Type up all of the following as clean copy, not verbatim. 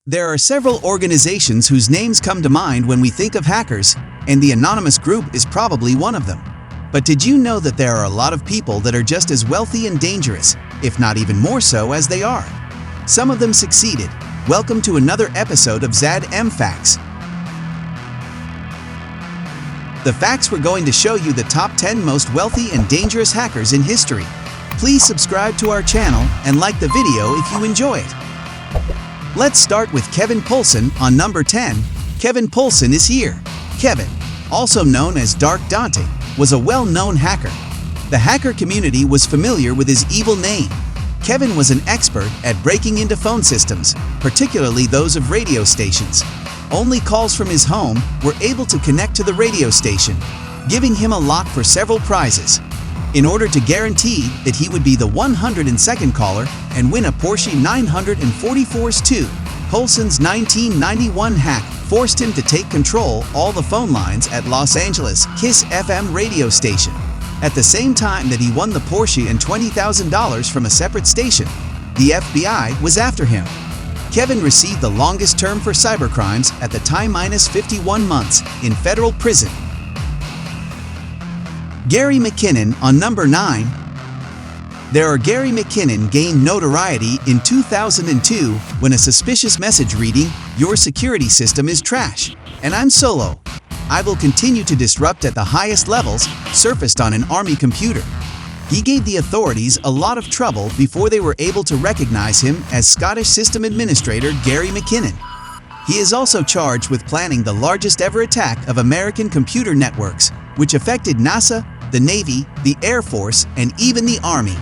There are several organizations whose names come to mind when we think of hackers, and the anonymous group is probably one of them. But did you know that there are a lot of people that are just as wealthy and dangerous, if not even more so, as they are? Some of them succeeded. Welcome to another episode of ZAD Facts. The facts we're going to show you the top 10 most wealthy and dangerous hackers in history. Please subscribe to our channel and like the video if you enjoy it. Let's start with Kevin Poulsen on number 10. Kevin Poulsen is here. Kevin, also known as Dark Dante, was a well-known hacker. The hacker community was familiar with his evil name. Kevin was an expert at breaking into phone systems, particularly those of radio stations. Only calls from his home were able to connect to the radio station, giving him a lot for several prizes. In order to guarantee that he would be the 102nd caller and win a Porsche 944s2, Poulsen's 1991 hack forced him to take control all the phone lines at Los Angeles' KISS FM radio station. At the same time that he won the Porsche and $20,000 from a separate station, the FBI was after him. Kevin received the longest term for cybercrimes at the time, -51 months, in federal prison. Gary McKinnon on number 9. Gary McKinnon gained notoriety in 2002 when a suspicious message reading, "Your security system is trash, and I'm solo. I will continue to disrupt at the highest levels," surfaced on an army computer. He gave the authorities a lot of trouble before they were able to recognize him as Scottish System Administrator Gary McKinnon. He is also charged with planning the largest ever attack of American computer networks, which affected NASA, the Navy, the Air Force, and even the Army.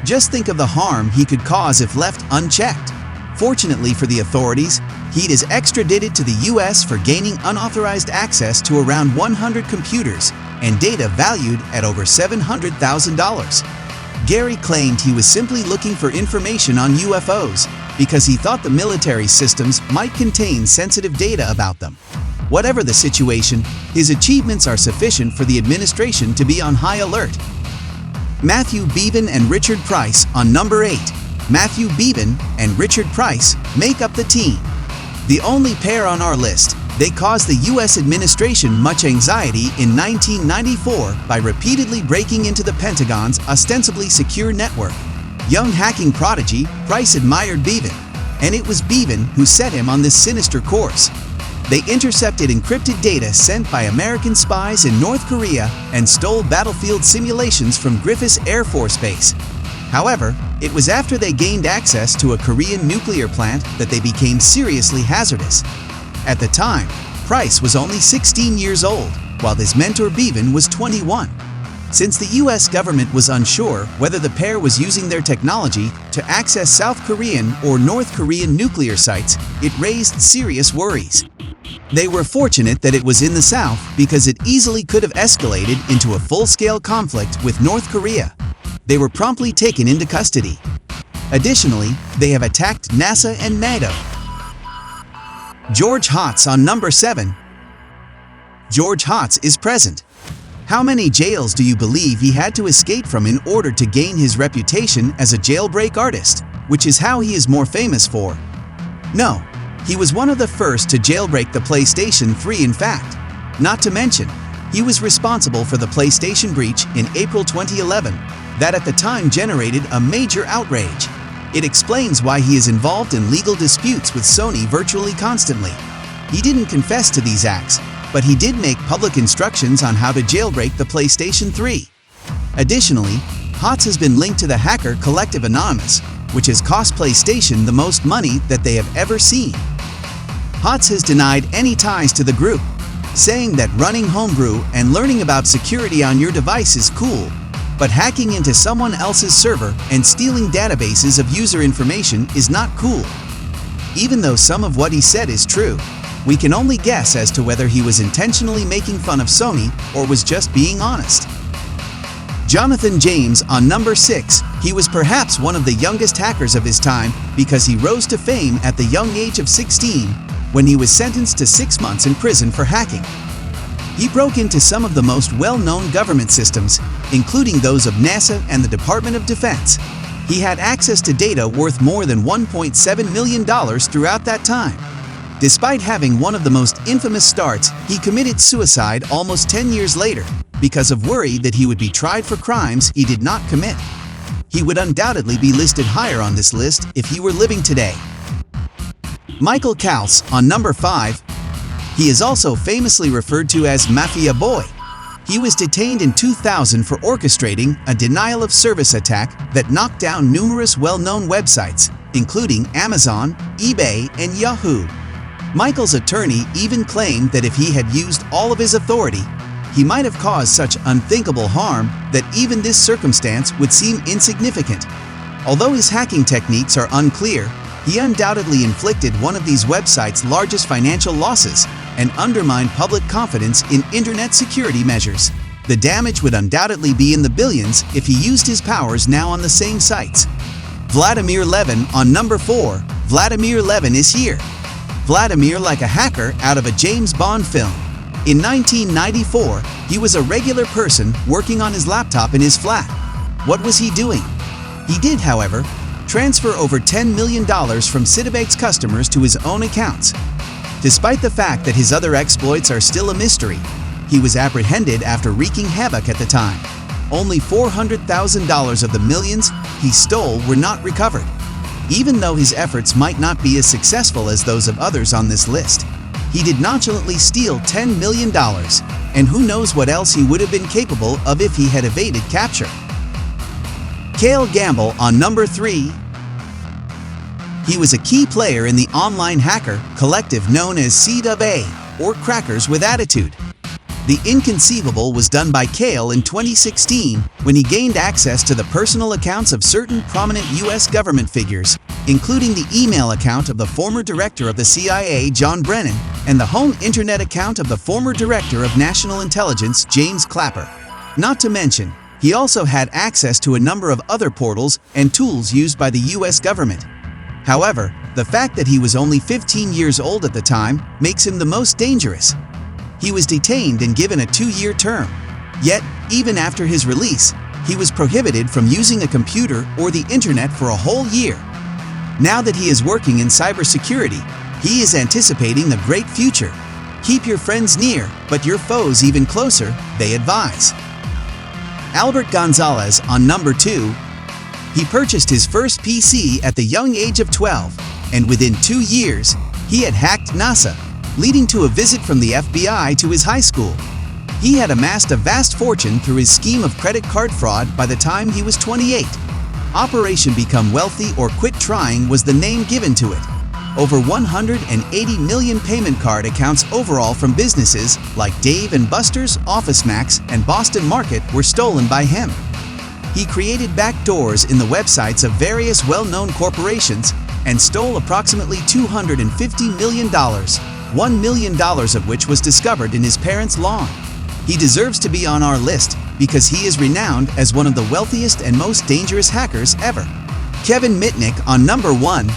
Just think of the harm he could cause if left unchecked. Fortunately for the authorities, he is extradited to the U.S. for gaining unauthorized access to around 100 computers and data valued at over $700,000. Gary claimed he was simply looking for information on UFOs because he thought the military systems might contain sensitive data about them. Whatever the situation, his achievements are sufficient for the administration to be on high alert. Matthew Bevan and Richard Price on number 8. Matthew Bevan and Richard Price make up the team. The only pair on our list, they caused the U.S. administration much anxiety in 1994 by repeatedly breaking into the Pentagon's ostensibly secure network. Young hacking prodigy, Price admired Bevan, and it was Bevan who set him on this sinister course. They intercepted encrypted data sent by American spies in North Korea and stole battlefield simulations from Griffiths Air Force Base. However, it was after they gained access to a Korean nuclear plant that they became seriously hazardous. At the time, Price was only 16 years old, while his mentor Bevan was 21. Since the U.S. government was unsure whether the pair was using their technology to access South Korean or North Korean nuclear sites, it raised serious worries. They were fortunate that it was in the South because it easily could have escalated into a full-scale conflict with North Korea. They were promptly taken into custody. Additionally, they have attacked NASA and NATO. George Hotz on number 7. George Hotz is present. How many jails do you believe he had to escape from in order to gain his reputation as a jailbreak artist, which is how he is more famous for? No. He was one of the first to jailbreak the PlayStation 3, in fact. Not to mention, he was responsible for the PlayStation breach in April 2011 that at the time generated a major outrage. It explains why he is involved in legal disputes with Sony virtually constantly. He didn't confess to these acts, but he did make public instructions on how to jailbreak the PlayStation 3. Additionally, Hotz has been linked to the hacker Collective Anonymous, which has cost PlayStation the most money that they have ever seen. Hotz has denied any ties to the group, saying that running homebrew and learning about security on your device is cool, but hacking into someone else's server and stealing databases of user information is not cool. Even though some of what he said is true, we can only guess as to whether he was intentionally making fun of Sony or was just being honest. Jonathan James on number 6. He was perhaps one of the youngest hackers of his time because he rose to fame at the young age of 16 when he was sentenced to 6 months in prison for hacking. He broke into some of the most well-known government systems, including those of NASA and the Department of Defense. He had access to data worth more than $1.7 million throughout that time. Despite having one of the most infamous starts, he committed suicide almost 10 years later because of worry that he would be tried for crimes he did not commit. He would undoubtedly be listed higher on this list if he were living today. Michael Kals, on number 5. He is also famously referred to as Mafia Boy. He was detained in 2000 for orchestrating a denial-of-service attack that knocked down numerous well-known websites, including Amazon, eBay, and Yahoo. Michael's attorney even claimed that if he had used all of his authority, he might have caused such unthinkable harm that even this circumstance would seem insignificant. Although his hacking techniques are unclear, he undoubtedly inflicted one of these websites' largest financial losses and undermined public confidence in internet security measures. The damage would undoubtedly be in the billions if he used his powers now on the same sites. Vladimir Levin, on number 4. Vladimir Levin is here. Vladimir like a hacker out of a James Bond film. In 1994, he was a regular person working on his laptop in his flat. What was he doing? He did, however, transfer over $10 million from Citibank's customers to his own accounts. Despite the fact that his other exploits are still a mystery, he was apprehended after wreaking havoc at the time. Only $400,000 of the millions he stole were not recovered. Even though his efforts might not be as successful as those of others on this list, he did nonchalantly steal $10 million, and who knows what else he would have been capable of if he had evaded capture. Cale Gamble, on number 3. He was a key player in the online hacker collective known as C.A, or Crackers with Attitude. The inconceivable was done by Cale in 2016 when he gained access to the personal accounts of certain prominent U.S. government figures, including the email account of the former director of the CIA, John Brennan, and the home internet account of the former director of National Intelligence, James Clapper. Not to mention, he also had access to a number of other portals and tools used by the U.S. government. However, the fact that he was only 15 years old at the time makes him the most dangerous. He was detained and given a 2-year term. Yet, even after his release, he was prohibited from using a computer or the internet for a whole year. Now that he is working in cybersecurity, he is anticipating the great future. Keep your friends near, but your foes even closer, they advise. Albert Gonzalez, on number 2. He purchased his first PC at the young age of 12, and within 2 years, he had hacked NASA, leading to a visit from the FBI to his high school. He had amassed a vast fortune through his scheme of credit card fraud by the time he was 28. Operation Become Wealthy or Quit Trying was the name given to it. Over 180 million payment card accounts overall from businesses like Dave & Buster's, OfficeMax, and Boston Market were stolen by him. He created backdoors in the websites of various well-known corporations and stole approximately $250 million, $1 million of which was discovered in his parents' lawn. He deserves to be on our list because he is renowned as one of the wealthiest and most dangerous hackers ever. Kevin Mitnick, on number 1.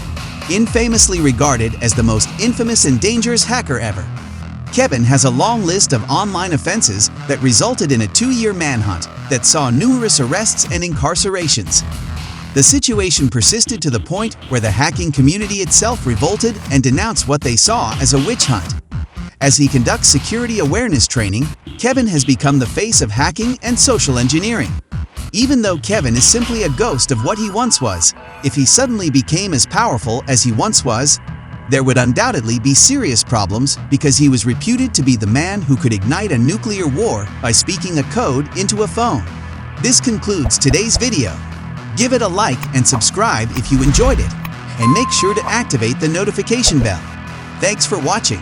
Infamously regarded as the most infamous and dangerous hacker ever, Kevin has a long list of online offenses that resulted in a 2-year manhunt that saw numerous arrests and incarcerations. The situation persisted to the point where the hacking community itself revolted and denounced what they saw as a witch hunt. As he conducts security awareness training, Kevin has become the face of hacking and social engineering. Even though Kevin is simply a ghost of what he once was, if he suddenly became as powerful as he once was, there would undoubtedly be serious problems because he was reputed to be the man who could ignite a nuclear war by speaking a code into a phone. This concludes today's video. Give it a like and subscribe if you enjoyed it, and make sure to activate the notification bell. Thanks for watching.